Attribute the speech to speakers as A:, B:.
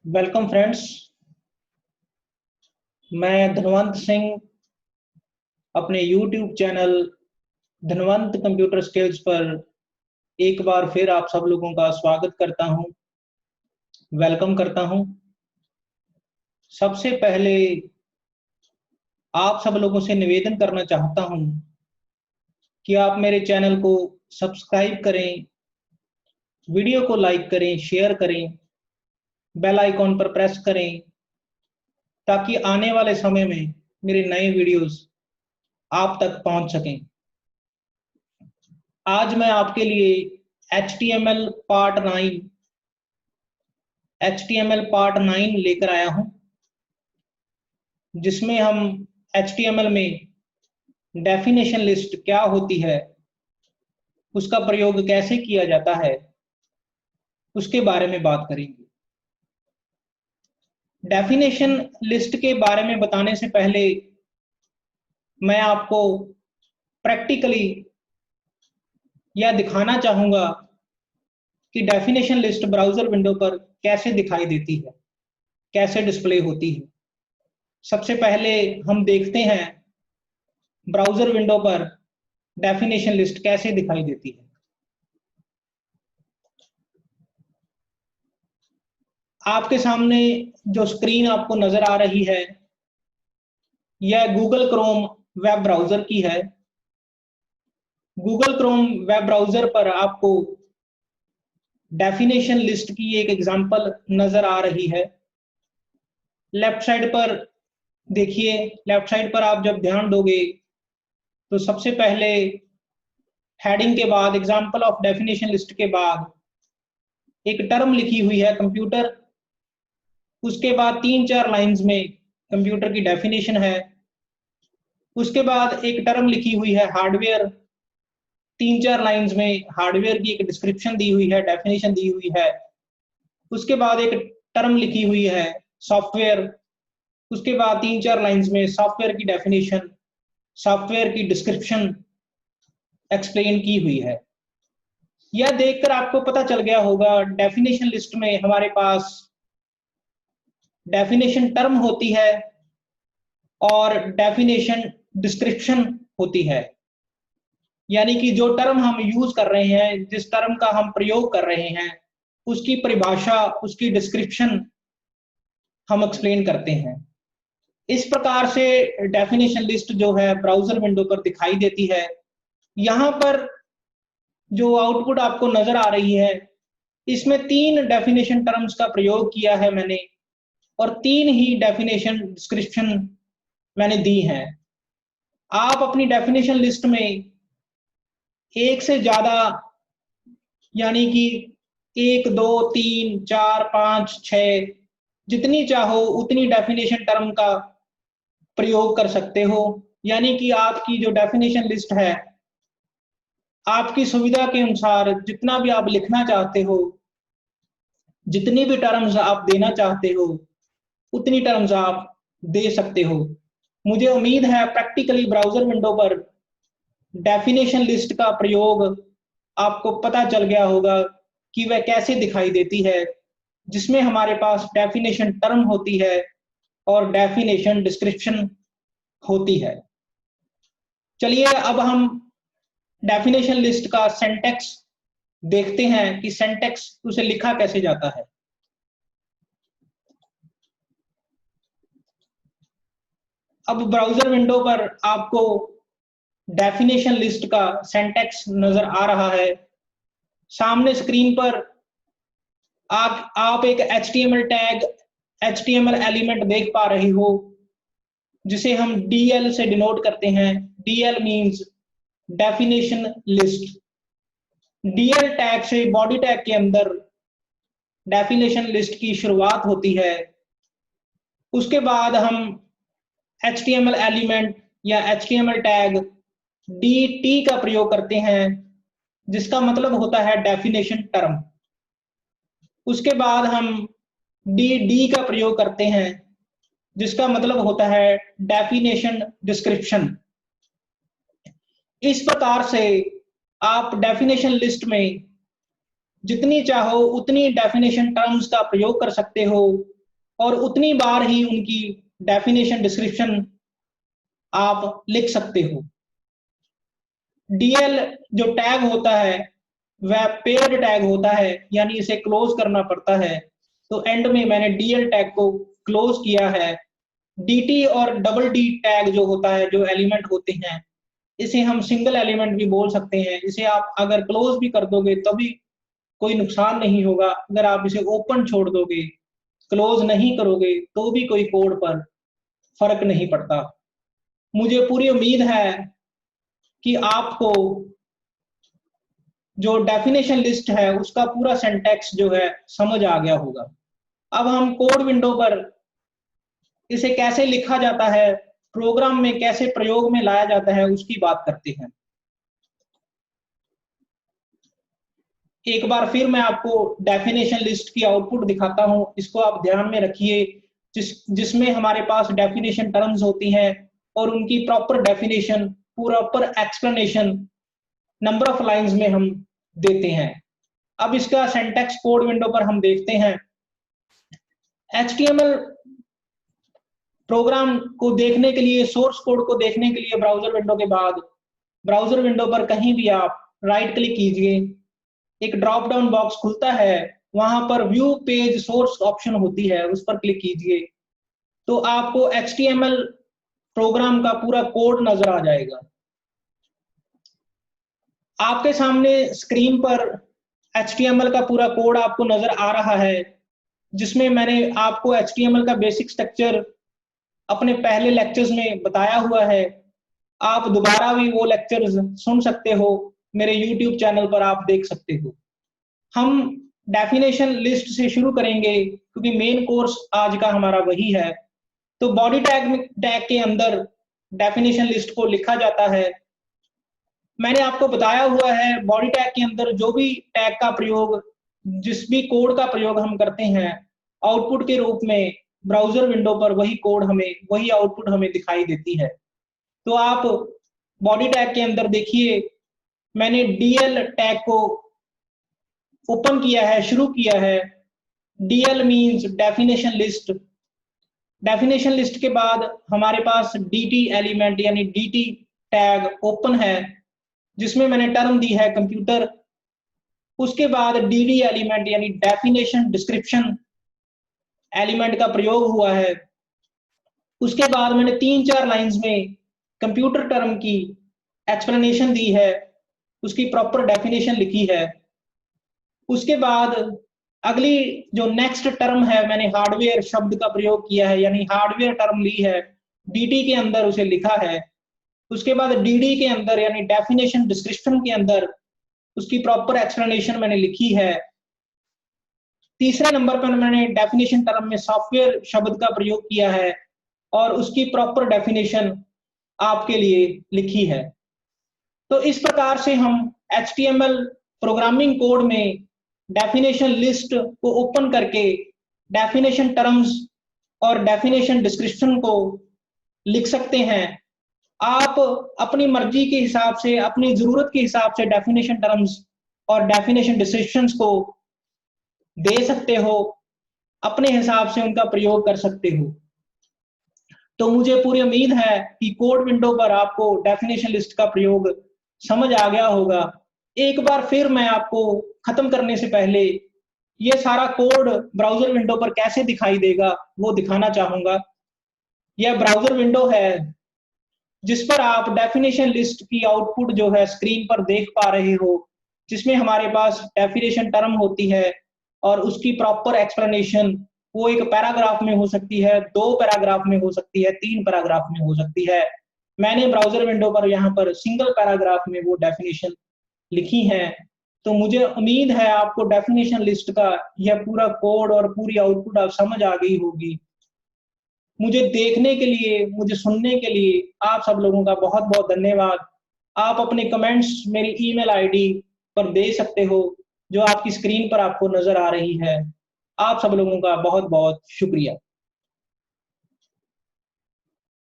A: Welcome friends. मैं धनवंत सिंह अपने YouTube channel Dhanvant computer skills पर एक बार फिर आप सब लोगों का स्वागत करता हूं, वेलकम करता हूं। सबसे पहले आप सब लोगों से निवेदन करना चाहता हूं कि आप मेरे चैनल को सब्सक्राइब करें, वीडियो को लाइक करें, शेयर करें, बेल आइकॉन पर प्रेस करें ताकि आने वाले समय में मेरे नए वीडियोस आप तक पहुंच सकें। आज मैं आपके लिए HTML पार्ट 9 लेकर आया हूं, जिसमें हम HTML में डेफिनेशन लिस्ट क्या होती है, उसका प्रयोग कैसे किया जाता है, उसके बारे में बात करेंगे। डेफिनेशन लिस्ट के बारे में बताने से पहले मैं आपको प्रैक्टिकली यह दिखाना चाहूंगा कि डेफिनेशन लिस्ट ब्राउजर विंडो पर कैसे दिखाई देती है, कैसे डिस्प्ले होती है। सबसे पहले हम देखते हैं ब्राउजर विंडो पर डेफिनेशन लिस्ट कैसे दिखाई देती है। आपके सामने जो स्क्रीन आपको नजर आ रही है, यह गूगल क्रोम वेब ब्राउजर की है। गूगल क्रोम वेब ब्राउजर पर आपको डेफिनेशन लिस्ट की एक एग्जांपल नजर आ रही है। लेफ्ट साइड पर देखिए, लेफ्ट साइड पर आप जब ध्यान दोगे तो सबसे पहले हेडिंग के बाद एग्जांपल ऑफ डेफिनेशन लिस्ट के बाद एक टर्म लिखी हुई है कंप्यूटर। उसके बाद 3-4 लाइंस में कंप्यूटर की डेफिनेशन है। उसके बाद एक टर्म लिखी हुई है हार्डवेयर। 3-4 लाइंस में हार्डवेयर की एक डिस्क्रिप्शन दी हुई है, डेफिनेशन दी हुई है। उसके बाद एक टर्म लिखी हुई है सॉफ्टवेयर। उसके बाद 3-4 लाइंस में सॉफ्टवेयर की डेफिनेशन, सॉफ्टवेयर की डिस्क्रिप्शन एक्सप्लेन की हुई है। यह देखकर आपको पता चल गया होगा डेफिनेशन लिस्ट में हमारे पास डेफिनेशन टर्म होती है और डेफिनेशन डिस्क्रिप्शन होती है। यानी कि जो टर्म हम यूज कर रहे हैं, जिस टर्म का हम प्रयोग कर रहे हैं, उसकी परिभाषा, उसकी डिस्क्रिप्शन हम एक्सप्लेन करते हैं। इस प्रकार से डेफिनेशन लिस्ट जो है ब्राउजर विंडो पर दिखाई देती है। यहां पर जो आउटपुट आपको नजर आ रही है, इसमें 3 डेफिनेशन टर्म्स का प्रयोग किया है मैंने, और 3 ही डेफिनेशन डिस्क्रिप्शन मैंने दी हैं। आप अपनी डेफिनेशन लिस्ट में एक से ज्यादा, यानी कि 1, 2, 3, 4, 5, 6 जितनी चाहो उतनी डेफिनेशन टर्म का प्रयोग कर सकते हो। यानी कि आपकी जो डेफिनेशन लिस्ट है, आपकी सुविधा के अनुसार जितना भी आप लिखना चाहते हो, जितनी भी टर्म्स आप देना चाहते हो, उतनी टर्म्स आप दे सकते हो। मुझे उम्मीद है प्रैक्टिकली ब्राउजर विंडो पर डेफिनेशन लिस्ट का प्रयोग आपको पता चल गया होगा कि वह कैसे दिखाई देती है, जिसमें हमारे पास डेफिनेशन टर्म होती है और डेफिनेशन डिस्क्रिप्शन होती है। चलिए अब हम डेफिनेशन लिस्ट का सिंटैक्स देखते हैं कि सिंटैक्स उसे लिखा कैसे जाता है। अब ब्राउजर विंडो पर आपको डेफिनेशन लिस्ट का सिंटैक्स नजर आ रहा है। सामने स्क्रीन पर आप एक HTML टैग, HTML एलिमेंट देख पा रही हो, जिसे हम DL से डिनोट करते हैं। DL means definition list. DL tag से बॉडी टैग के अंदर डेफिनेशन लिस्ट की शुरुआत होती है। उसके बाद हम HTML एलिमेंट या HTML टैग DT का प्रयोग करते हैं, जिसका मतलब होता है डेफिनेशन टर्म। उसके बाद हम DD का प्रयोग करते हैं, जिसका मतलब होता है डेफिनेशन डिस्क्रिप्शन। इस प्रकार से आप डेफिनेशन लिस्ट में जितनी चाहो उतनी डेफिनेशन टर्म्स का प्रयोग कर सकते हो और उतनी बार ही उनकी डेफिनेशन डिस्क्रिप्शन आप लिख सकते हो। डीएल जो टैग होता है वह पेयर्ड टैग होता है, यानी इसे क्लोज करना पड़ता है। तो एंड में मैंने डीएल टैग को क्लोज किया है। डीटी और डबल डी टैग जो होता है, जो एलिमेंट होते हैं, इसे हम सिंगल एलिमेंट भी बोल सकते हैं। इसे आप अगर क्लोज भी कर दोगे तभी कोई नुकसान नहीं होगा, अगर आप इसे ओपन छोड़ दोगे, क्लोज नहीं करोगे, तो भी कोई कोड पर फर्क नहीं पड़ता। मुझे पूरी उम्मीद है कि आपको जो डेफिनेशन लिस्ट है उसका पूरा सिंटैक्स जो है समझ आ गया होगा। अब हम कोड विंडो पर इसे कैसे लिखा जाता है, प्रोग्राम में कैसे प्रयोग में लाया जाता है, उसकी बात करते हैं। एक बार फिर मैं आपको डेफिनेशन लिस्ट की आउटपुट दिखाता हूं, इसको आप ध्यान में रखिए, जिसमें हमारे पास डेफिनेशन टर्म्स होती हैं और उनकी proper definition, proper explanation number of lines में हम देते हैं। अब इसका सिंटैक्स कोड विंडो पर हम देखते हैं। HTML प्रोग्राम को देखने के लिए, सोर्स कोड को देखने के लिए ब्राउजर विंडो के बाद ब्राउजर विंडो पर कहीं भी आप राइट क्लिक कीजिए, एक ड्रॉप डाउन बॉक्स खुलता है, वहां पर व्यू पेज सोर्स ऑप्शन होती है, उस पर क्लिक कीजिए तो आपको HTML प्रोग्राम का पूरा कोड नजर आ जाएगा। आपके सामने स्क्रीन पर HTML का पूरा कोड आपको नजर आ रहा है, जिसमें मैंने आपको HTML का बेसिक स्ट्रक्चर अपने पहले लेक्चर्स में बताया हुआ है। आप दोबारा भी वो लेक्चर्स सुन सकते हो, मेरे YouTube चैनल पर आप देख सकते हो। हम डेफिनेशन लिस्ट से शुरू करेंगे क्योंकि मेन कोर्स आज का हमारा वही है। तो बॉडी टैग के अंदर डेफिनेशन लिस्ट को लिखा जाता है। मैंने आपको बताया हुआ है बॉडी टैग के अंदर जो भी टैग का प्रयोग, जिस भी कोड का प्रयोग हम करते हैं, आउटपुट के रूप में ब्राउजर विंडो पर वही कोड हमें, वही आउटपुट हमें दिखाई देती है। तो आप बॉडी टैग के अंदर देखिए, मैंने डीएल टैग को ओपन किया है, शुरू किया है। DL means definition list. Definition list के बाद हमारे पास डीटी एलिमेंट यानी डीटी टैग ओपन है, जिसमें मैंने टर्म दी है कंप्यूटर। उसके बाद डीडी एलिमेंट यानी डेफिनेशन डिस्क्रिप्शन एलिमेंट का प्रयोग हुआ है। उसके बाद मैंने 3-4 लाइंस में कंप्यूटर टर्म की एक्सप्लेनेशन दी है, उसकी प्रॉपर डेफिनेशन लिखी है। उसके बाद अगली जो नेक्स्ट टर्म है, मैंने हार्डवेयर शब्द का प्रयोग किया है, यानी हार्डवेयर टर्म ली है, डीटी के अंदर उसे लिखा है। उसके बाद डीडी के अंदर यानी डेफिनेशन डिस्क्रिप्शन के अंदर उसकी प्रॉपर एक्सप्लेनेशन मैंने लिखी है। तीसरे नंबर पर मैंने डेफिनेशन टर्म में सॉफ्टवेयर शब्द का प्रयोग किया है और उसकी प्रॉपर डेफिनेशन आपके लिए लिखी है। तो इस प्रकार से हम HTML प्रोग्रामिंग कोड में डेफिनेशन लिस्ट को ओपन करके डेफिनेशन टर्म्स और डेफिनेशन डिस्क्रिप्शन को लिख सकते हैं। आप अपनी मर्जी के हिसाब से, अपनी जरूरत के हिसाब से डेफिनेशन टर्म्स और डेफिनेशन डिस्क्रिप्शंस को दे सकते हो, अपने हिसाब से उनका प्रयोग कर सकते हो। तो मुझे पूरी उम्मीद है कि कोड विंडो पर आपको डेफिनेशन लिस्ट का प्रयोग समझ आ गया होगा। एक बार फिर मैं आपको खत्म करने से पहले ये सारा कोड ब्राउजर विंडो पर कैसे दिखाई देगा वो दिखाना चाहूंगा। यह ब्राउजर विंडो है जिस पर आप डेफिनेशन लिस्ट की आउटपुट जो है स्क्रीन पर देख पा रहे हो, जिसमें हमारे पास डेफिनेशन टर्म होती है और उसकी प्रॉपर एक्सप्लेनेशन, वो एक पैराग्राफ में हो सकती है, 2 पैराग्राफ में हो सकती है, 3 पैराग्राफ में हो सकती है। मैंने ब्राउजर विंडो पर यहाँ पर सिंगल पैराग्राफ में वो डेफिनेशन लिखी है। तो मुझे उम्मीद है आपको डेफिनेशन लिस्ट का यह पूरा कोड और पूरी आउटपुट आप समझ आ गई होगी। मुझे देखने के लिए, मुझे सुनने के लिए आप सब लोगों का बहुत बहुत धन्यवाद। आप अपने कमेंट्स मेरी ईमेल आईडी पर दे सकते हो, जो आपकी स्क्रीन पर आपको नजर आ रही है। आप सब लोगों का बहुत बहुत शुक्रिया।